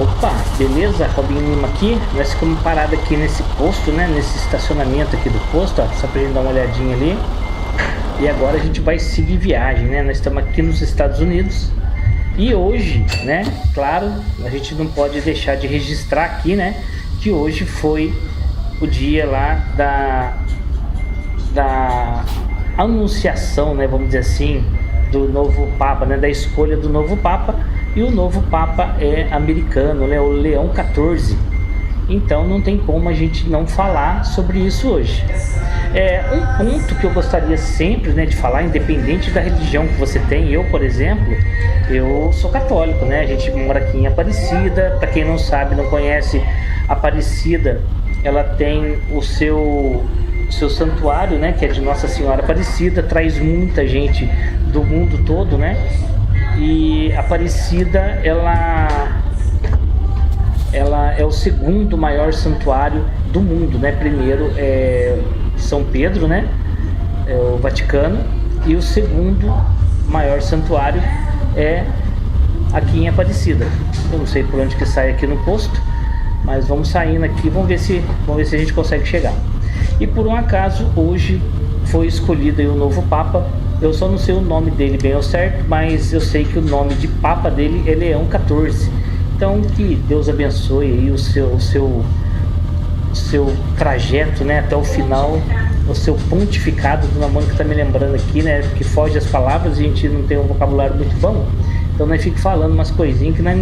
Opa, beleza? Robinho Lima aqui. Nós ficamos parados aqui nesse posto, né? Nesse estacionamento aqui do posto, ó, só pra gente dar uma olhadinha ali. E agora a gente vai seguir viagem, né? Nós estamos aqui nos Estados Unidos. E hoje, né? Claro, a gente não pode deixar de registrar aqui, né? Que hoje foi o dia lá da anunciação, né? Vamos dizer assim, do novo Papa, né? Da escolha do novo Papa. E o novo Papa é americano, né? O Leão XIV. Então não tem como a gente não falar sobre isso hoje. Um ponto que eu gostaria sempre, né, de falar, independente da religião que você tem. Eu, por exemplo, eu sou católico, né? A gente mora aqui em Aparecida. Para quem não sabe, não conhece, Aparecida, ela tem o seu santuário, né? Que é de Nossa Senhora Aparecida. Traz muita gente do mundo todo, né? E Aparecida, ela é o segundo maior santuário do mundo, né? Primeiro é São Pedro, né? É o Vaticano. E o segundo maior santuário é aqui em Aparecida. Eu não sei por onde que sai aqui no posto, mas vamos saindo aqui, vamos ver se a gente consegue chegar. E por um acaso, hoje foi escolhido aí o novo Papa. Eu só não sei o nome dele bem ao certo, mas eu sei que o nome de Papa dele é Leão XIV. Então que Deus abençoe aí o seu trajeto, né, até o final, o seu pontificado. Dona Mônica tá me lembrando aqui, né, que foge as palavras, a gente não tem um vocabulário muito bom, então nós fica falando umas coisinhas que nós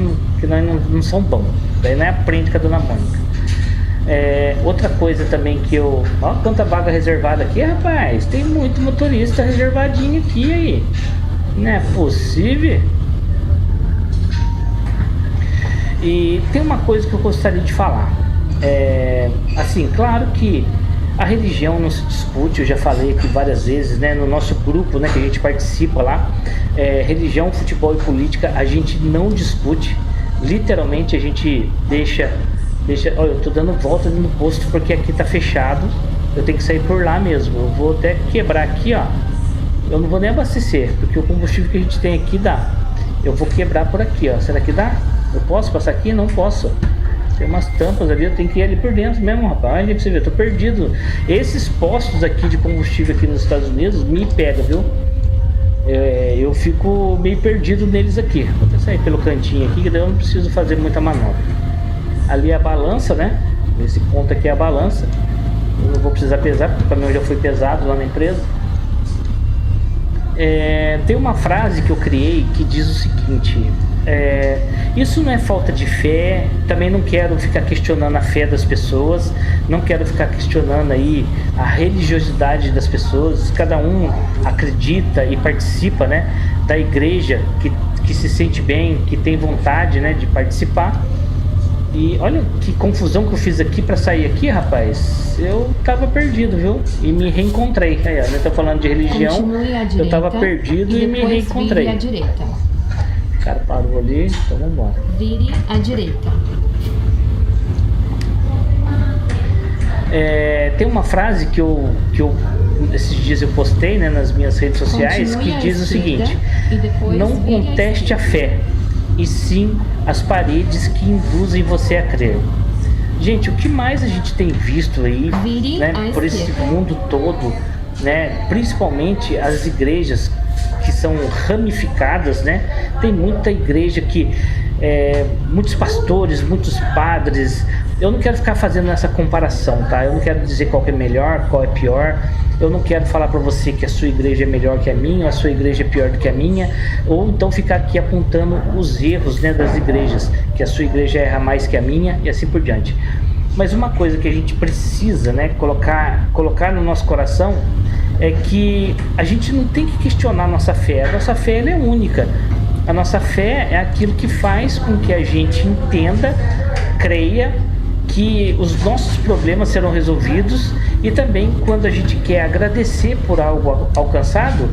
não são bons, daí nós aprende com a Dona Mônica. Outra coisa também que eu... Ó, quanta vaga reservada aqui, rapaz. Tem muito motorista reservadinho aqui aí. Não é possível. E tem uma coisa que eu gostaria de falar. Assim, claro que a religião não se discute. Eu já falei aqui várias vezes, né? No nosso grupo, né, que a gente participa lá, religião, futebol e política, a gente não discute. Literalmente a gente deixa. Olha, eu tô dando volta no posto porque aqui tá fechado. Eu tenho que sair por lá mesmo. Eu vou até quebrar aqui, ó. Eu não vou nem abastecer, porque o combustível que a gente tem aqui dá. Eu vou quebrar por aqui, ó. Será que dá? Eu posso passar aqui? Não posso. Tem umas tampas ali, eu tenho que ir ali por dentro mesmo, rapaz. Olha pra você ver, eu tô perdido. Esses postos aqui de combustível aqui nos Estados Unidos me pegam, viu? Eu fico meio perdido neles aqui. Vou até sair pelo cantinho aqui, que daí eu não preciso fazer muita manobra. Ali é a balança, né? Esse ponto aqui é a balança. Eu não vou precisar pesar, porque o caminhão já foi pesado lá na empresa. Tem uma frase que eu criei que diz o seguinte: isso não é falta de fé. Também não quero ficar questionando a fé das pessoas, não quero ficar questionando aí a religiosidade das pessoas. Cada um acredita e participa, né, da igreja que se sente bem, que tem vontade, né, de participar. E olha que confusão que eu fiz aqui pra sair aqui, rapaz. Eu tava perdido, viu? E me reencontrei. Aí, ó, eu tô falando de religião. Direita, eu tava perdido e me reencontrei. Vire à direita. O cara parou ali, então vamos embora. Vire à direita. Tem uma frase que eu esses dias eu postei, né, nas minhas redes sociais, que diz o seguinte: não conteste a fé, e sim as paredes que induzem você a crer. Gente, o que mais a gente tem visto aí, né, por esse mundo todo, né, principalmente as igrejas que são ramificadas, né? Tem muita igreja que muitos pastores, muitos padres. Eu não quero ficar fazendo essa comparação, tá? Eu não quero dizer qual que é melhor, qual é pior. Eu não quero falar para você que a sua igreja é melhor que a minha, ou a sua igreja é pior do que a minha, ou então ficar aqui apontando os erros, né, das igrejas, que a sua igreja erra mais que a minha e assim por diante. Mas uma coisa que a gente precisa, né, colocar no nosso coração é que a gente não tem que questionar a nossa fé. A nossa fé, ela é única. A nossa fé é aquilo que faz com que a gente entenda, creia que os nossos problemas serão resolvidos, e também quando a gente quer agradecer por algo alcançado,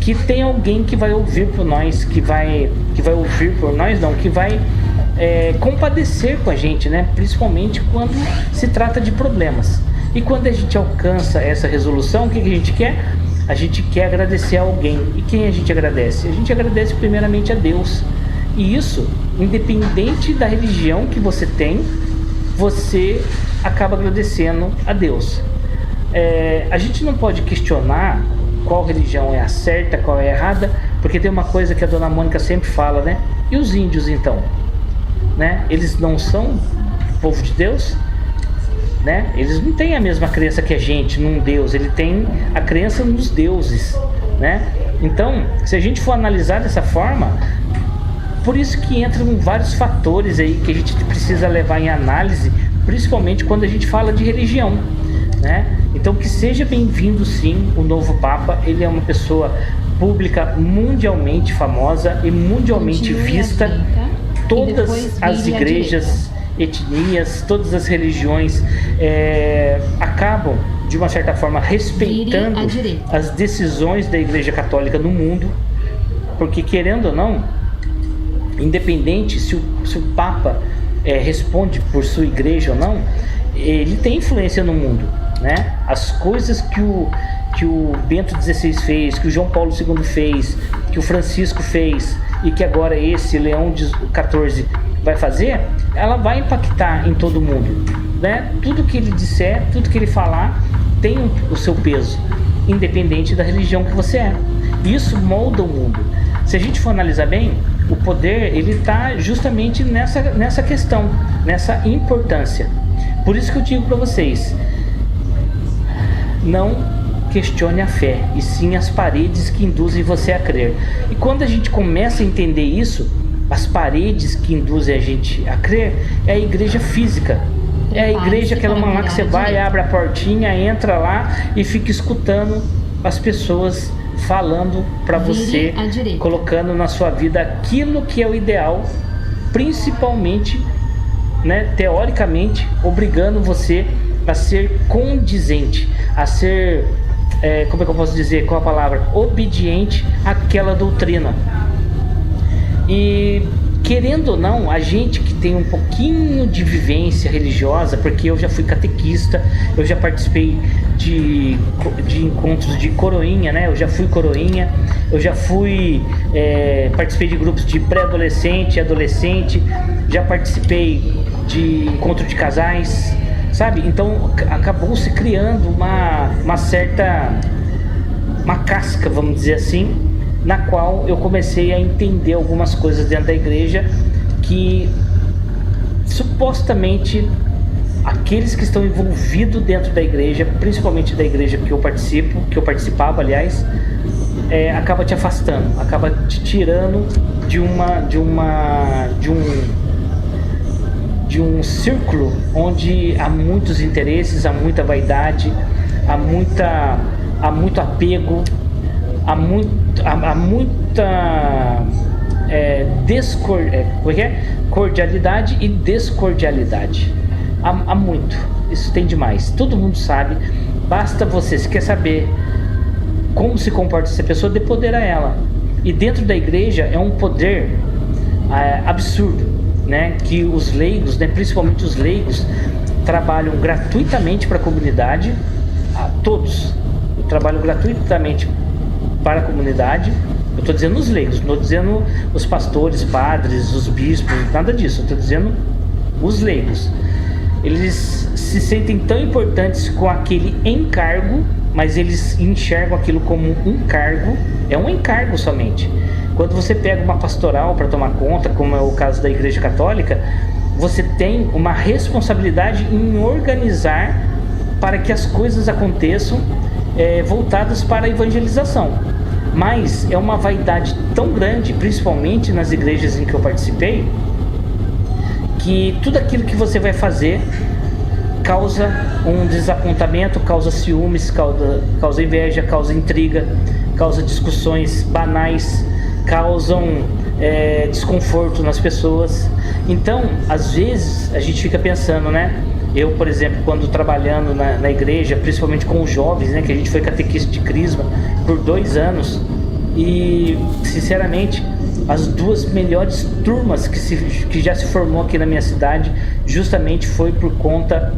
que tem alguém que vai ouvir por nós, que vai ouvir por nós, não, que vai compadecer com a gente, né? Principalmente quando se trata de problemas. E quando a gente alcança essa resolução, o que a gente quer? A gente quer agradecer a alguém. E quem a gente agradece? A gente agradece primeiramente a Deus. E isso, independente da religião que você tem, você acaba agradecendo a Deus. A gente não pode questionar qual religião é a certa, qual é a errada, porque tem uma coisa que a dona Mônica sempre fala, né? E os índios então? Né? Eles não são povo de Deus? Né? Eles não têm a mesma crença que a gente num Deus, ele tem a crença nos deuses, né? Então, se a gente for analisar dessa forma, por isso que entram vários fatores aí que a gente precisa levar em análise, principalmente quando a gente fala de religião, né? Então, que seja bem-vindo sim o novo Papa. Ele é uma pessoa pública mundialmente famosa e mundialmente vista. Todas as igrejas, etnias, todas as religiões acabam de uma certa forma respeitando as decisões da Igreja Católica no mundo, porque querendo ou não, independente se o Papa responde por sua igreja ou não, ele tem influência no mundo, né? As coisas que o Bento XVI fez, que o João Paulo II fez, que o Francisco fez e que agora esse Leão XIV vai fazer, ela vai impactar em todo mundo, né? Tudo que ele disser, tudo que ele falar tem o seu peso, independente da religião que você é. Isso molda o mundo. Se a gente for analisar bem, o poder ele está justamente nessa questão, nessa importância. Por isso que eu digo para vocês, não questione a fé, e sim as paredes que induzem você a crer. E quando a gente começa a entender isso, as paredes que induzem a gente a crer é a igreja física. É a igreja, aquela lá que você vai, abre a portinha, entra lá e fica escutando as pessoas falando para você, colocando na sua vida aquilo que é o ideal, principalmente, né, teoricamente, obrigando você a ser condizente, a ser, como é que eu posso dizer, qual a palavra? Obediente àquela doutrina. E querendo ou não, a gente que tem um pouquinho de vivência religiosa, porque eu já fui catequista, eu já participei de encontros de coroinha, né? Eu já fui coroinha, eu já fui, participei de grupos de pré-adolescente, adolescente, já participei de encontro de casais, sabe? Então acabou se criando uma certa casca, vamos dizer assim, na qual eu comecei a entender algumas coisas dentro da igreja que supostamente aqueles que estão envolvidos dentro da igreja, principalmente da igreja que eu participava, aliás, acaba te afastando, acaba te tirando de um círculo onde há muitos interesses, há muita vaidade, há muito apego, há muita cordialidade e descordialidade. Há muito, isso tem demais, todo mundo sabe. Basta você, se quer saber como se comporta essa pessoa, dê poder a ela. E dentro da igreja é um poder absurdo, né? Que os leigos, né, principalmente os leigos, trabalham gratuitamente para a comunidade. Todos trabalham gratuitamente para a comunidade. Eu estou dizendo os leigos, não estou dizendo os pastores, padres, os bispos, nada disso. Eu estou dizendo os leigos. Eles se sentem tão importantes com aquele encargo, mas eles enxergam aquilo como um cargo. É um encargo somente. Quando você pega uma pastoral para tomar conta, como é o caso da Igreja Católica, você tem uma responsabilidade em organizar para que as coisas aconteçam voltadas para a evangelização. Mas é uma vaidade tão grande, principalmente nas igrejas em que eu participei, que tudo aquilo que você vai fazer causa um desapontamento, causa ciúmes, causa inveja, causa intriga, causa discussões banais, causam desconforto nas pessoas. Então, às vezes, a gente fica pensando, né? Eu, por exemplo, quando trabalhando na igreja, principalmente com os jovens, né, que a gente foi catequista de Crisma por 2 anos, e, sinceramente, as 2 melhores turmas que já se formou aqui na minha cidade, justamente foi por conta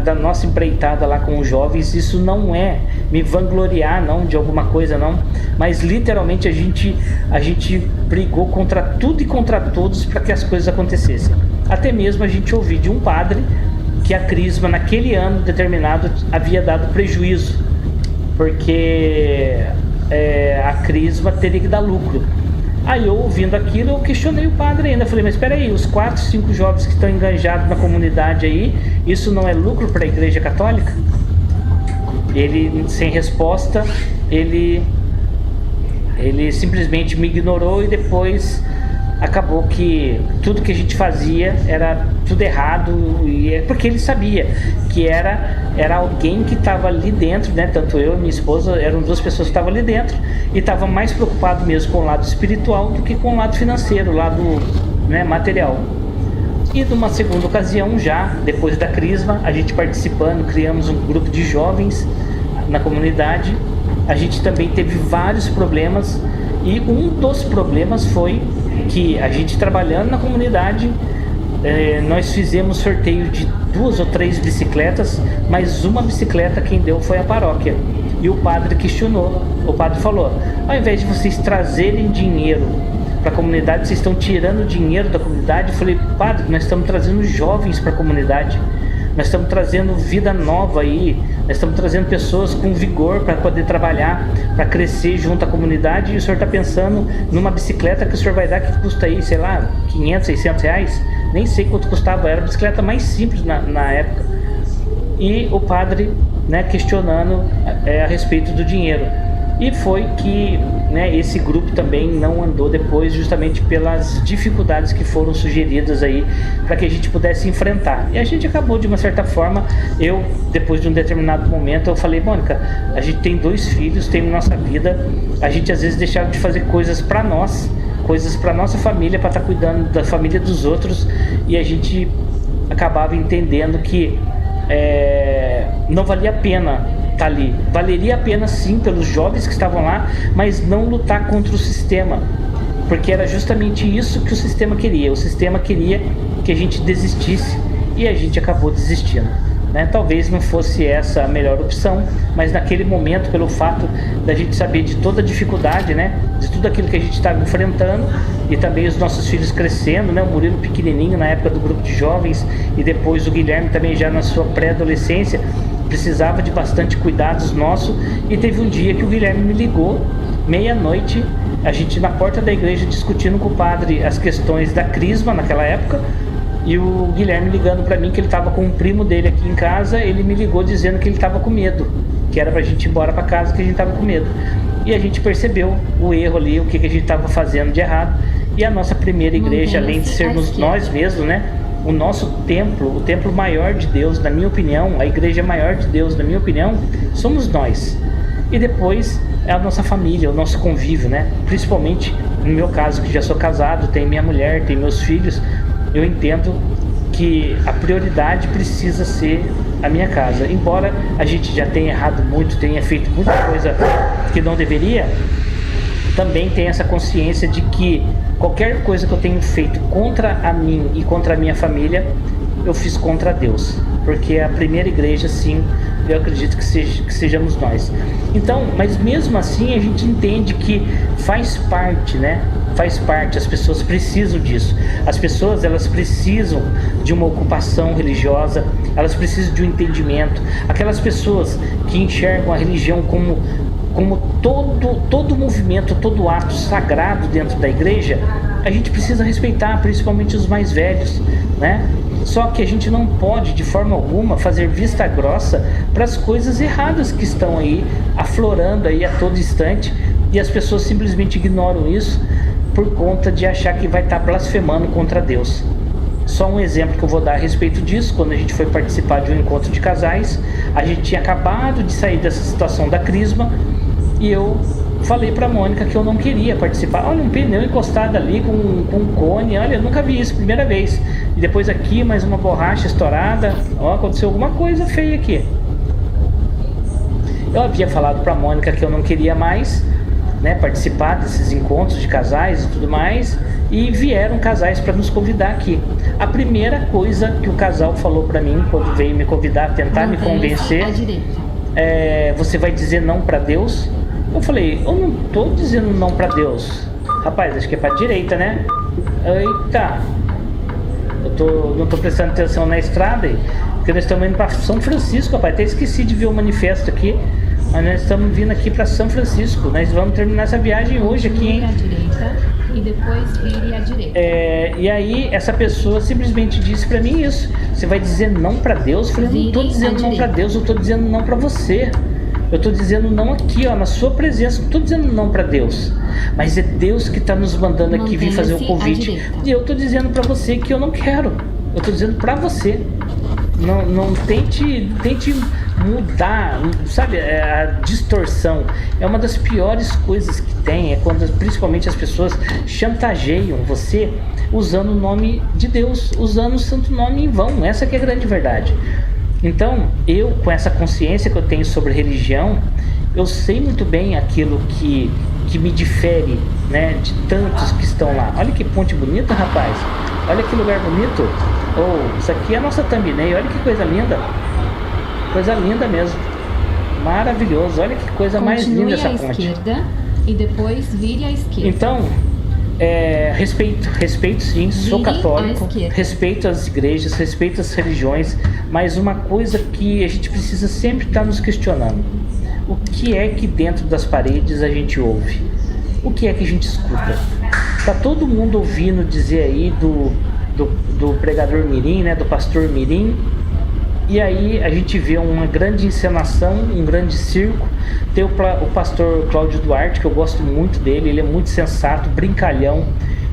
da nossa empreitada lá com os jovens. Isso não é me vangloriar, não, de alguma coisa, não, mas literalmente a gente brigou contra tudo e contra todos para que as coisas acontecessem. Até mesmo a gente ouviu de um padre que a Crisma naquele ano determinado havia dado prejuízo, porque a Crisma teria que dar lucro. Aí eu, ouvindo aquilo, eu questionei o padre ainda. Falei, mas espera aí, os 4, 5 jovens que estão enganjados na comunidade aí, isso não é lucro para a Igreja Católica? Ele, sem resposta, ele simplesmente me ignorou, e depois acabou que tudo que a gente fazia era tudo errado, e é porque ele sabia que era alguém que estava ali dentro, né? Tanto eu e minha esposa eram 2 pessoas que estavam ali dentro, e estava mais preocupado mesmo com o lado espiritual do que com o lado financeiro, o lado, né, material. E numa segunda ocasião, já depois da Crisma, a gente participando, criamos um grupo de jovens na comunidade. A gente também teve vários problemas, e um dos problemas foi que a gente, trabalhando na comunidade, nós fizemos sorteio de 2 ou 3 bicicletas, mas uma bicicleta quem deu foi a paróquia. E o padre questionou. O padre falou, ao invés de vocês trazerem dinheiro para a comunidade, vocês estão tirando dinheiro da comunidade. Eu falei, padre, nós estamos trazendo jovens para a comunidade, nós estamos trazendo vida nova aí, nós estamos trazendo pessoas com vigor para poder trabalhar, para crescer junto à comunidade, e o senhor está pensando numa bicicleta que o senhor vai dar, que custa aí, sei lá, 500, 600 reais? Nem sei quanto custava, era a bicicleta mais simples na época. E o padre, né, questionando a respeito do dinheiro. E foi que, né, esse grupo também não andou depois, justamente pelas dificuldades que foram sugeridas aí para que a gente pudesse enfrentar. E a gente acabou, de uma certa forma, depois de um determinado momento, eu falei, Mônica, a gente tem 2 filhos, tem nossa vida, a gente às vezes deixava de fazer coisas para nós, coisas para nossa família, para estar cuidando da família dos outros, e a gente acabava entendendo que não valia a pena estar ali. Valeria a pena sim pelos jovens que estavam lá, mas não lutar contra o sistema, porque era justamente isso que o sistema queria. O sistema queria que a gente desistisse, e a gente acabou desistindo, né? Talvez não fosse essa a melhor opção, mas naquele momento, pelo fato da gente saber de toda a dificuldade, né, de tudo aquilo que a gente estava enfrentando, e também os nossos filhos crescendo, né, o Murilo pequenininho na época do grupo de jovens, e depois o Guilherme também já na sua pré-adolescência, precisava de bastante cuidados nossos. E teve um dia que o Guilherme me ligou, meia-noite, a gente na porta da igreja discutindo com o padre as questões da Crisma naquela época, e o Guilherme ligando para mim que ele estava com um primo dele aqui em casa. Ele me ligou dizendo que ele estava com medo, que era pra gente ir embora para casa, que a gente estava com medo. E a gente percebeu o erro ali, o que a gente estava fazendo de errado. E a nossa primeira igreja, além de sermos nós mesmos, né, o nosso templo, o templo maior de Deus, na minha opinião, a igreja maior de Deus, na minha opinião, somos nós. E depois é a nossa família, o nosso convívio, né? Principalmente no meu caso, que já sou casado, tenho minha mulher, tenho meus filhos. Eu entendo que a prioridade precisa ser a minha casa. Embora a gente já tenha errado muito, tenha feito muita coisa que não deveria, também tem essa consciência de que qualquer coisa que eu tenho feito contra a mim e contra a minha família, eu fiz contra Deus, porque a primeira igreja, sim, eu acredito que sejamos nós. Então, mas mesmo assim a gente entende que faz parte, né? Faz parte, as pessoas precisam disso. As pessoas, elas precisam de uma ocupação religiosa, elas precisam de um entendimento. Aquelas pessoas que enxergam a religião como todo movimento, todo ato sagrado dentro da igreja, a gente precisa respeitar, principalmente os mais velhos, né? Só que a gente não pode, de forma alguma, fazer vista grossa para as coisas erradas que estão aí, aflorando aí a todo instante, e as pessoas simplesmente ignoram isso por conta de achar que vai estar blasfemando contra Deus. Só um exemplo que eu vou dar a respeito disso: quando a gente foi participar de um encontro de casais, a gente tinha acabado de sair dessa situação da Crisma, e eu falei pra Mônica que eu não queria participar. Olha, um pneu encostado ali com um cone, olha, eu nunca vi isso, primeira vez. E depois aqui, mais uma borracha estourada, ó, aconteceu alguma coisa feia aqui. Eu havia falado pra Mônica que eu não queria mais, né, participar desses encontros de casais e tudo mais, e vieram casais para nos convidar aqui. A primeira coisa que o casal falou pra mim quando veio me convidar, tentar me convencer, você vai dizer não para Deus? Eu falei, eu não tô dizendo não para Deus. Rapaz, acho que é para direita, né? Eita, não tô prestando atenção na estrada aí, porque nós estamos indo para São Francisco, rapaz. Até esqueci de ver o manifesto aqui, mas nós estamos vindo aqui para São Francisco. Nós vamos terminar essa viagem hoje aqui, hein? À direita e depois vire à direita. E aí essa pessoa simplesmente disse para mim isso. Você vai dizer não para Deus? Eu falei, eu não tô dizendo não para Deus, eu tô dizendo não para você. Eu estou dizendo não aqui, ó, na sua presença. Não estou dizendo não para Deus, mas é Deus que está nos mandando aqui vir fazer o convite. E eu estou dizendo para você que eu não quero. Eu estou dizendo para você. Não tente mudar, sabe? A distorção é uma das piores coisas que tem. É quando principalmente as pessoas chantageiam você usando o nome de Deus, usando o santo nome em vão. Essa que é a grande verdade. Então, eu, com essa consciência que eu tenho sobre religião, eu sei muito bem aquilo que me difere, né, de tantos que estão lá. Olha que ponte bonita, rapaz. Olha que lugar bonito. Isso aqui é a nossa thumbnail. Olha que coisa linda. Coisa linda mesmo. Maravilhoso. Olha que coisa mais linda essa ponte. Continue à esquerda e depois vire à esquerda. Então, respeito sim, sou católico, respeito as igrejas, respeito as religiões, mas uma coisa que a gente precisa sempre estar nos questionando: o que é que dentro das paredes a gente ouve? O que é que a gente escuta? Tá todo mundo ouvindo dizer aí do pregador mirim, né, do pastor mirim, e aí a gente vê uma grande encenação, um grande circo. Tem o pastor Cláudio Duarte, que eu gosto muito dele, ele é muito sensato, brincalhão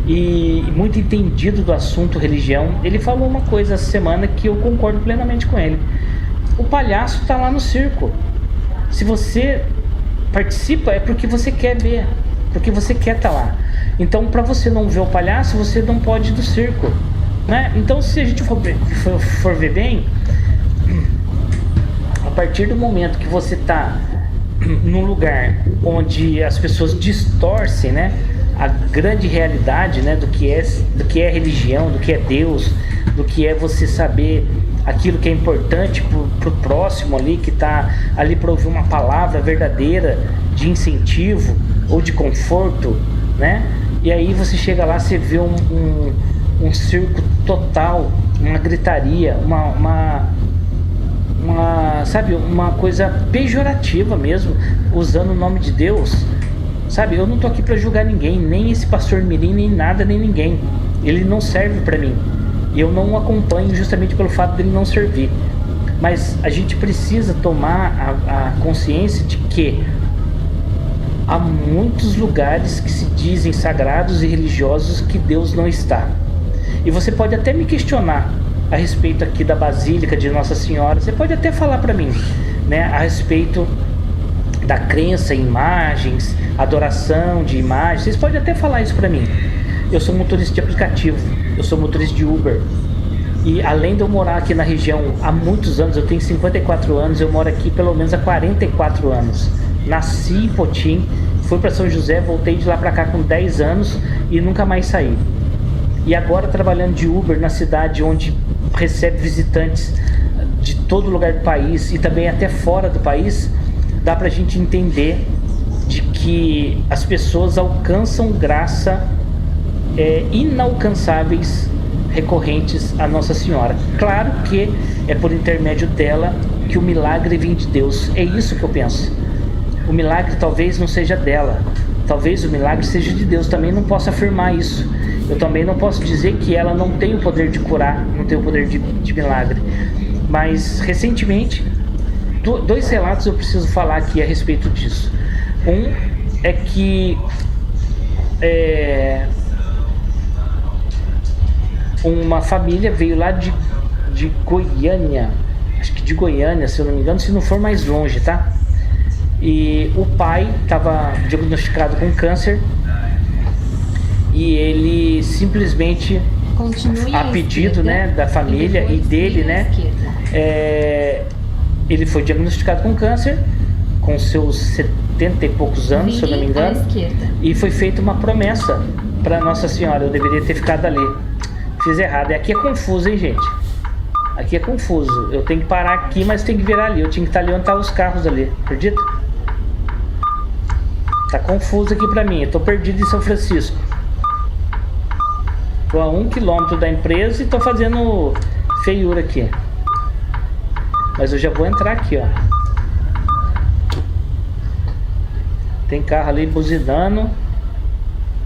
e muito entendido do assunto religião. Ele falou uma coisa essa semana que eu concordo plenamente com ele: o palhaço está lá no circo. Se você participa é porque você quer ver, porque você quer estar lá. Então, para você não ver o palhaço, você não pode ir do circo, né? Então, se a gente for ver bem, a partir do momento que você está num lugar onde as pessoas distorcem, né, a grande realidade, né, do que é religião, do que é Deus, do que é você saber aquilo que é importante pro próximo ali, que está ali para ouvir uma palavra verdadeira de incentivo ou de conforto, né? E aí você chega lá, você vê um circo total, uma gritaria, sabe, uma coisa pejorativa mesmo, usando o nome de Deus, sabe? Eu não tô aqui para julgar ninguém, nem esse pastor mirim, nem nada, nem ninguém. Ele não serve para mim, e eu não o acompanho justamente pelo fato dele não servir. Mas a gente precisa tomar a consciência de que há muitos lugares que se dizem sagrados e religiosos que Deus não está. E você pode até me questionar a respeito aqui da Basílica de Nossa Senhora. Você pode até falar para mim, né, a respeito da crença em imagens, adoração de imagens. Vocês podem até falar isso para mim. Eu sou motorista de aplicativo, eu sou motorista de Uber. E além de eu morar aqui na região há muitos anos, eu tenho 54 anos, eu moro aqui pelo menos há 44 anos. Nasci em Potim, fui para São José, voltei de lá para cá com 10 anos e nunca mais saí. E agora trabalhando de Uber na cidade onde recebe visitantes de todo lugar do país e também até fora do país, dá pra gente entender de que as pessoas alcançam graça inalcançáveis recorrentes a Nossa Senhora. Claro que é por intermédio dela que o milagre vem de Deus. É isso que eu penso. O milagre talvez não seja dela, talvez o milagre seja de Deus. Também não posso afirmar isso. Eu também não posso dizer que ela não tem o poder de curar, não tem o poder de milagre. Mas recentemente, dois relatos eu preciso falar aqui a respeito disso. Um é que uma família veio lá de Goiânia, acho que de Goiânia, se eu não me engano, se não for mais longe, tá? E o pai estava diagnosticado com câncer e ele simplesmente, a pedido, né, da família e dele, né, ele foi diagnosticado com câncer com seus 70 e poucos anos, se eu não me engano, e foi feita uma promessa para Nossa Senhora. Eu deveria ter ficado ali, fiz errado. E aqui é confuso, hein, gente? Aqui é confuso. Eu tenho que parar aqui, mas tem que virar ali. Eu tinha que estar ali onde tá os carros ali. Acredita? Tá confuso aqui pra mim. Eu tô perdido em São Francisco. Tô a 1 quilômetro da empresa e tô fazendo feiura aqui. Mas eu já vou entrar aqui, ó. Tem carro ali buzinando,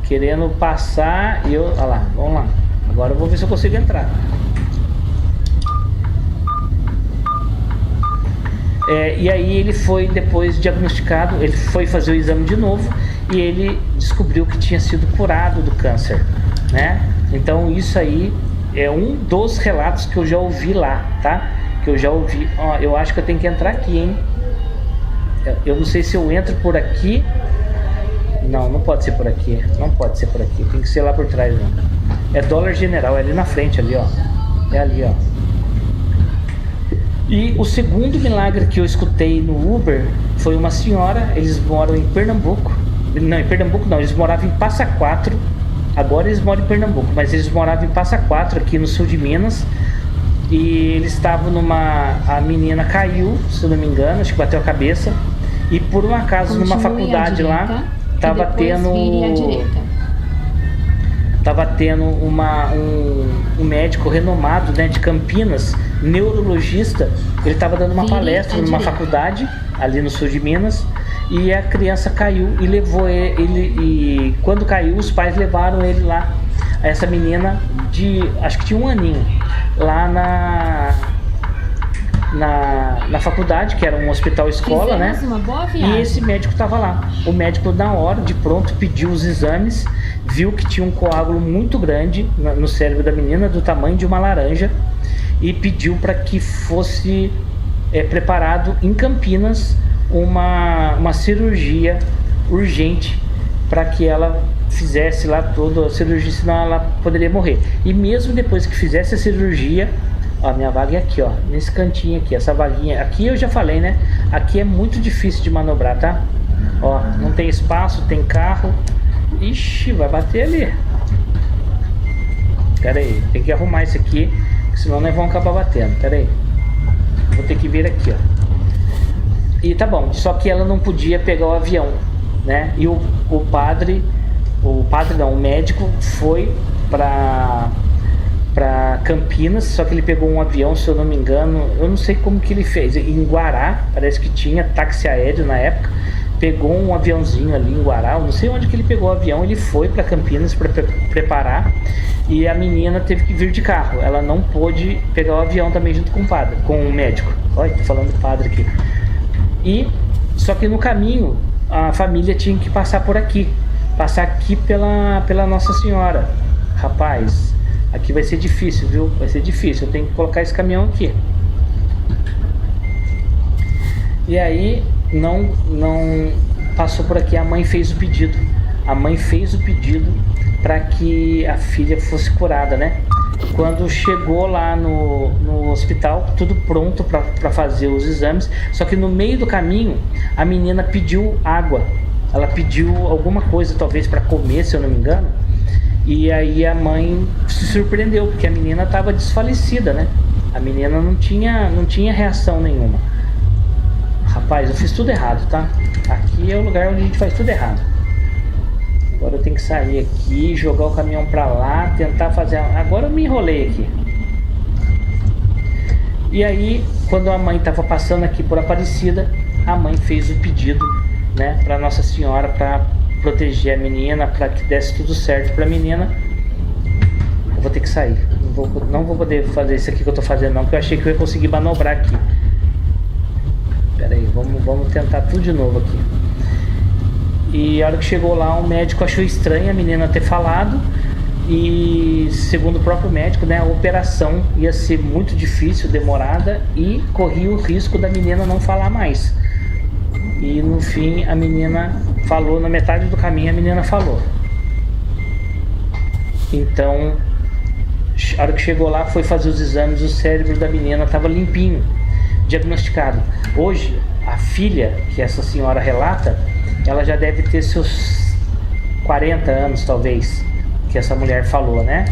querendo passar e eu... Olha lá, vamos lá. Agora eu vou ver se eu consigo entrar. E aí ele foi depois diagnosticado, ele foi fazer o exame de novo e ele descobriu que tinha sido curado do câncer, né? Então isso aí é um dos relatos que eu já ouvi lá, tá? Que eu já ouvi. Ó, eu acho que eu tenho que entrar aqui, hein? Eu não sei se eu entro por aqui. Não, não pode ser por aqui. Não pode ser por aqui. Tem que ser lá por trás, né? É Dólar General, é ali na frente, ali, ó. É ali, ó. E o segundo milagre que eu escutei no Uber foi uma senhora. Eles moram em Pernambuco. Não, em Pernambuco não. Eles moravam em Passa Quatro. Agora eles moram em Pernambuco, mas eles moravam em Passa Quatro, aqui no sul de Minas. E eles estavam numa... A menina caiu, se eu não me engano, acho que bateu a cabeça. E por um acaso, numa faculdade lá, tava tendo um médico renomado, né, de Campinas, neurologista. Ele tava dando uma palestra numa faculdade ali no sul de Minas. E a criança caiu e levou ele. E quando caiu, os pais levaram ele lá. Essa menina de... acho que tinha 1 aninho. Lá na faculdade, que era um hospital escola, né? E esse médico estava lá. O médico, na hora, de pronto, pediu os exames, viu que tinha um coágulo muito grande no cérebro da menina, do tamanho de uma laranja, e pediu para que fosse preparado em Campinas uma cirurgia urgente para que ela fizesse lá toda a cirurgia, senão ela poderia morrer. E mesmo depois que fizesse a cirurgia, ó, minha vaga é aqui, ó, nesse cantinho aqui, essa vaguinha aqui eu já falei, né? Aqui é muito difícil de manobrar, tá? Ó, não tem espaço, tem carro. Ixi, vai bater ali. Pera aí, tem que arrumar isso aqui, senão nós vamos acabar batendo. Pera aí, vou ter que vir aqui, ó. E tá bom, só que ela não podia pegar o avião, né? E o médico foi pra Campinas, só que ele pegou um avião, se eu não me engano, eu não sei como que ele fez, em Guará, parece que tinha táxi aéreo na época, pegou um aviãozinho ali em Guará, eu não sei onde que ele pegou o avião, ele foi para Campinas para preparar, e a menina teve que vir de carro, ela não pôde pegar o avião também junto com o padre, com o médico. Olha, tô falando do padre aqui. E só que no caminho a família tinha que passar por aqui, passar aqui pela Nossa Senhora. Rapaz, aqui vai ser difícil, viu? Vai ser difícil, eu tenho que colocar esse caminhão aqui. E aí não passou por aqui. A mãe fez o pedido. A mãe fez o pedido para que a filha fosse curada, né? Quando chegou lá no hospital, tudo pronto para fazer os exames, só que no meio do caminho a menina pediu água. Ela pediu alguma coisa, talvez para comer, se eu não me engano. E aí a mãe se surpreendeu, porque a menina estava desfalecida, né? A menina não tinha reação nenhuma. Rapaz, eu fiz tudo errado, tá? Aqui é o lugar onde a gente faz tudo errado. Agora eu tenho que sair aqui, jogar o caminhão pra lá, tentar fazer... Agora eu me enrolei aqui. E aí, quando a mãe estava passando aqui por Aparecida, a mãe fez o pedido, né, pra Nossa Senhora, pra proteger a menina, para que desse tudo certo para a menina. Eu vou ter que sair. Não vou poder fazer isso aqui que eu tô fazendo não, porque eu achei que eu ia conseguir manobrar aqui. Pera aí, vamos tentar tudo de novo aqui. E a hora que chegou lá, o médico achou estranho a menina ter falado. E segundo o próprio médico, né, a operação ia ser muito difícil, demorada, e corria o risco da menina não falar mais. E no fim a menina falou, na metade do caminho a menina falou. Então, a hora que chegou lá, foi fazer os exames, o cérebro da menina estava limpinho, diagnosticado. Hoje, a filha, que essa senhora relata, ela já deve ter seus 40 anos, talvez, que essa mulher falou, né?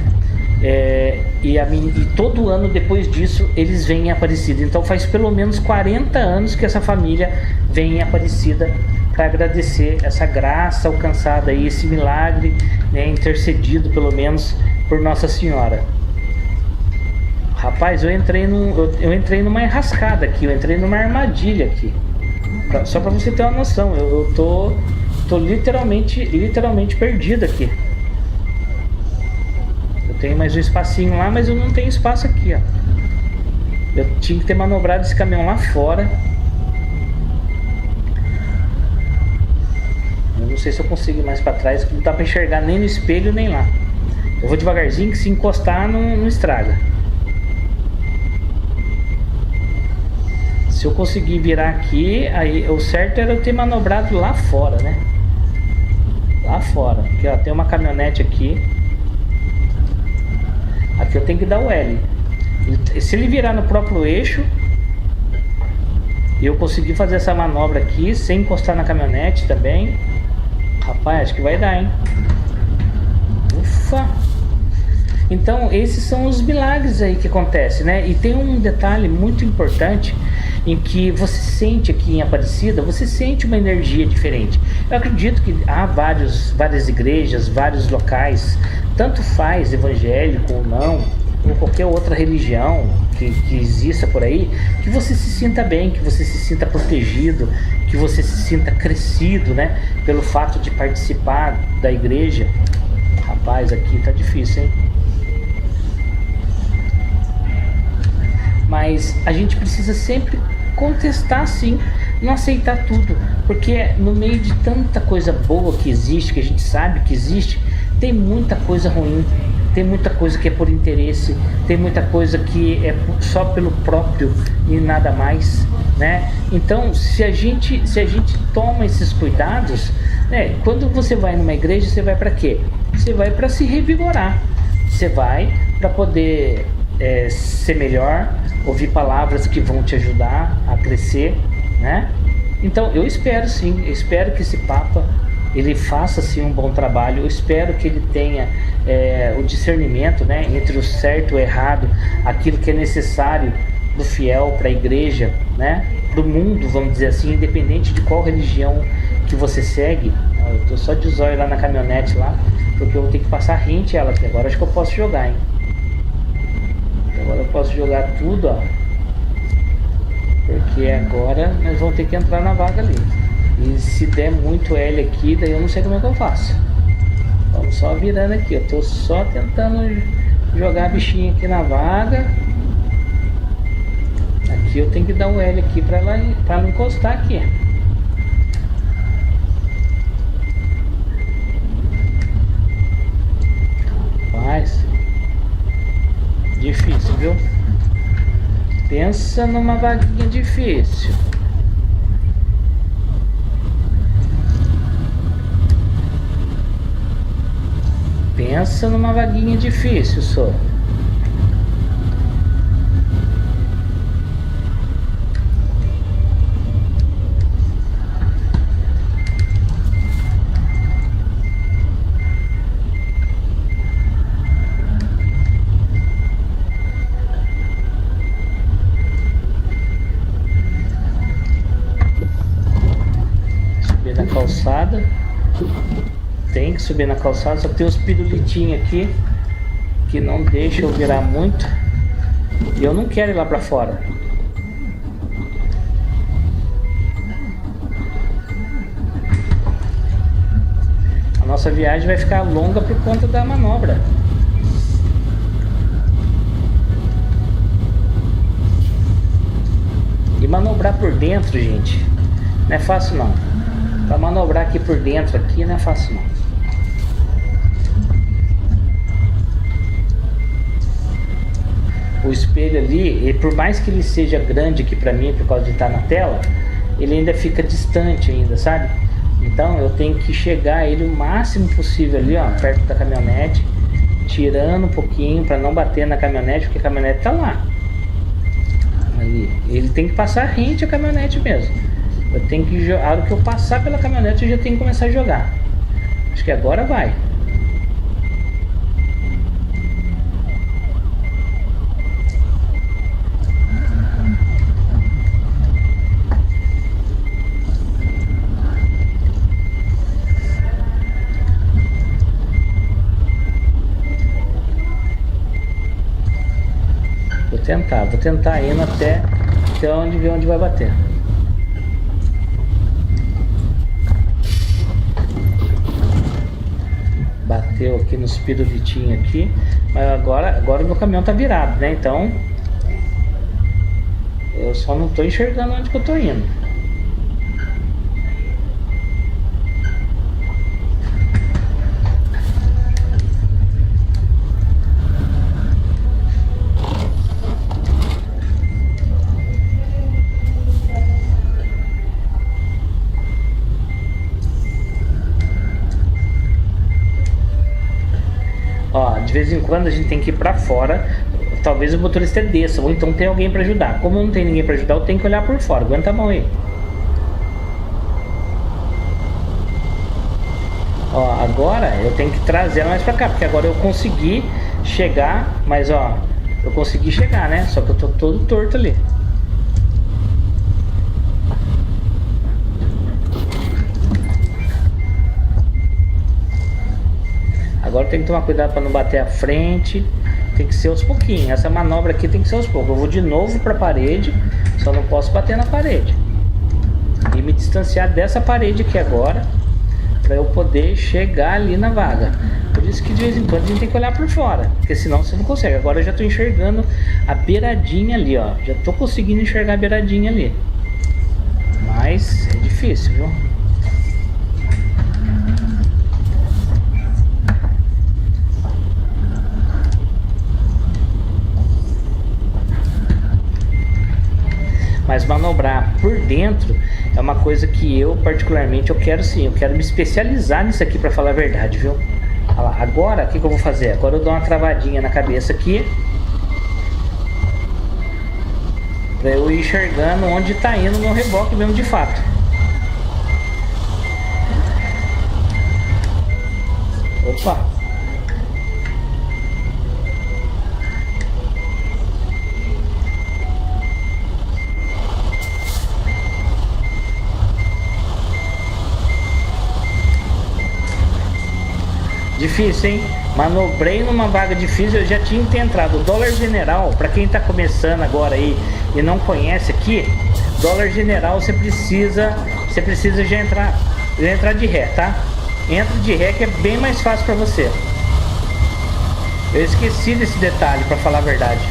E todo ano depois disso eles vêm em Aparecida. Então faz pelo menos 40 anos que essa família vem em Aparecida para agradecer essa graça alcançada aí, esse milagre, né, intercedido pelo menos por Nossa Senhora. Rapaz, eu entrei numa enrascada aqui, eu entrei numa armadilha aqui. Só para você ter uma noção, eu tô literalmente perdido aqui. Eu tenho mais um espacinho lá, mas eu não tenho espaço aqui, ó. Eu tinha que ter manobrado esse caminhão lá fora. Eu não sei se eu consigo ir mais para trás, porque não dá para enxergar nem no espelho nem lá. Eu vou devagarzinho, que se encostar não estraga. Se eu conseguir virar aqui, aí o certo era eu ter manobrado lá fora, né? Lá fora. Aqui, ó, tem uma caminhonete aqui. Aqui eu tenho que dar o L. Se ele virar no próprio eixo e eu conseguir fazer essa manobra aqui sem encostar na caminhonete também, rapaz, acho que vai dar, hein? Ufa! Então esses são os milagres aí que acontecem, né? E tem um detalhe muito importante em que você sente aqui em Aparecida, você sente uma energia diferente. Eu acredito que há várias igrejas, vários locais, tanto faz evangélico ou não, ou qualquer outra religião que exista por aí, que você se sinta bem, que você se sinta protegido, que você se sinta crescido, né? Pelo fato de participar da igreja. Rapaz, aqui tá difícil, hein? Mas a gente precisa sempre contestar, sim, não aceitar tudo, porque no meio de tanta coisa boa que existe, que a gente sabe que existe, tem muita coisa ruim, tem muita coisa que é por interesse, tem muita coisa que é só pelo próprio e nada mais, né? Então, se a gente toma esses cuidados, né? Quando você vai numa igreja, você vai para quê? Você vai para se revigorar, você vai para poder ser melhor, ouvir palavras que vão te ajudar a crescer, né? Então eu espero sim, eu espero que esse Papa ele faça sim um bom trabalho, eu espero que ele tenha o discernimento, né, entre o certo e o errado, aquilo que é necessário do fiel para a igreja, né, do mundo, vamos dizer assim, independente de qual religião que você segue. Eu tô só de zóio lá na caminhonete lá, porque eu vou ter que passar rente ela aqui agora, acho que eu posso jogar, hein? Agora eu posso jogar tudo, ó. Porque agora nós vamos ter que entrar na vaga ali. E se der muito L aqui, daí eu não sei como é que eu faço. Vamos só virando aqui. Eu tô só tentando jogar a bichinha aqui na vaga. Aqui eu tenho que dar um L aqui pra não encostar aqui. Rapaz, difícil, viu? Pensa numa vaguinha difícil. Pensa numa vaguinha difícil, só. Na calçada, tem que subir na calçada, só que tem uns pirulitinhos aqui que não deixa eu virar muito e eu não quero ir lá pra fora. A nossa viagem vai ficar longa por conta da manobra. E manobrar por dentro, gente, não é fácil não. Para manobrar aqui por dentro aqui não é fácil não. O espelho ali, e por mais que ele seja grande aqui para mim por causa de estar na tela, ele ainda fica distante ainda, sabe? Então eu tenho que chegar ele o máximo possível ali, ó, perto da caminhonete, tirando um pouquinho para não bater na caminhonete, porque a caminhonete tá lá. Ali, ele tem que passar rente a caminhonete mesmo. Eu tenho que, a hora que eu passar pela caminhonete eu já tenho que começar a jogar. Acho que agora vai. Vou tentar indo até onde ver onde vai bater. Bateu aqui nos pirulitinhos aqui, mas agora o meu caminhão tá virado, né? Então eu só não tô enxergando onde que eu tô indo. Ó, de vez em quando a gente tem que ir pra fora. Talvez o motorista desça, ou então tem alguém pra ajudar. Como não tem ninguém pra ajudar, eu tenho que olhar por fora. Aguenta a mão aí. Ó, agora eu tenho que trazer ela mais pra cá, porque agora eu consegui chegar. Mas ó, eu consegui chegar, né? Só que eu tô todo torto ali. Agora tem que tomar cuidado para não bater a frente. Tem que ser aos pouquinhos. Essa manobra aqui tem que ser aos poucos. Eu vou de novo para a parede. Só não posso bater na parede. E me distanciar dessa parede aqui agora, para eu poder chegar ali na vaga. Por isso que de vez em quando a gente tem que olhar por fora, porque senão você não consegue. Agora eu já estou enxergando a beiradinha ali, ó. Já estou conseguindo enxergar a beiradinha ali. Mas é difícil, viu? Mas manobrar por dentro é uma coisa que eu particularmente eu quero sim, eu quero me especializar nisso aqui, para falar a verdade, viu? Olha lá, agora o que eu vou fazer? Agora eu dou uma travadinha na cabeça aqui, para eu ir enxergando onde está indo o meu reboque mesmo de fato. Opa! Difícil, hein? Manobrei numa vaga difícil, eu já tinha entrado. O dólar general, para quem tá começando agora aí e não conhece aqui, dólar general você precisa já entrar de ré, tá? Entra de ré que é bem mais fácil para você. Eu esqueci desse detalhe, para falar a verdade.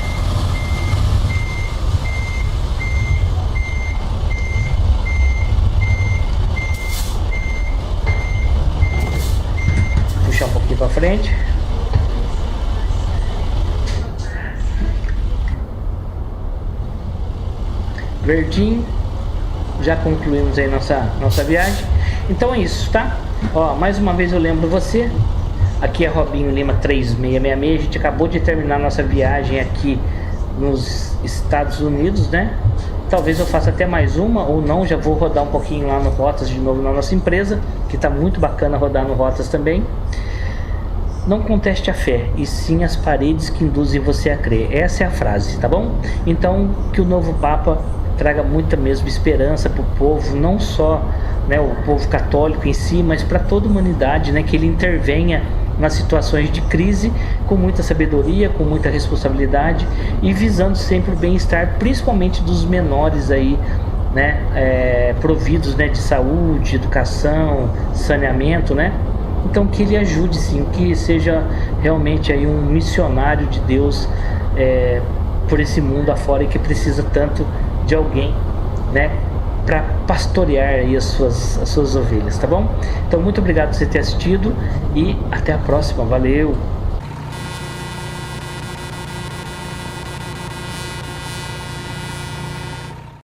Puxar um pouquinho para frente. Verdinho. Já concluímos aí nossa viagem. Então é isso, tá? Ó, mais uma vez eu lembro você. Aqui é Robinho Lima 3666. A gente acabou de terminar nossa viagem aqui nos Estados Unidos, né? Talvez eu faça até mais uma ou não, já vou rodar um pouquinho lá no Rotas de novo na nossa empresa, que tá muito bacana rodar no Rotas também. Não conteste a fé, e sim as paredes que induzem você a crer. Essa é a frase, tá bom? Então, que o novo Papa traga muita mesmo esperança para o povo, não só, né, o povo católico em si, mas para toda a humanidade, né, que ele intervenha nas situações de crise com muita sabedoria, com muita responsabilidade e visando sempre o bem-estar, principalmente dos menores aí, né, providos, né, de saúde, educação, saneamento, né? Então que ele ajude sim, que seja realmente aí um missionário de Deus por esse mundo afora, e que precisa tanto de alguém, né, para pastorear aí as suas ovelhas, tá bom? Então muito obrigado por você ter assistido e até a próxima, valeu!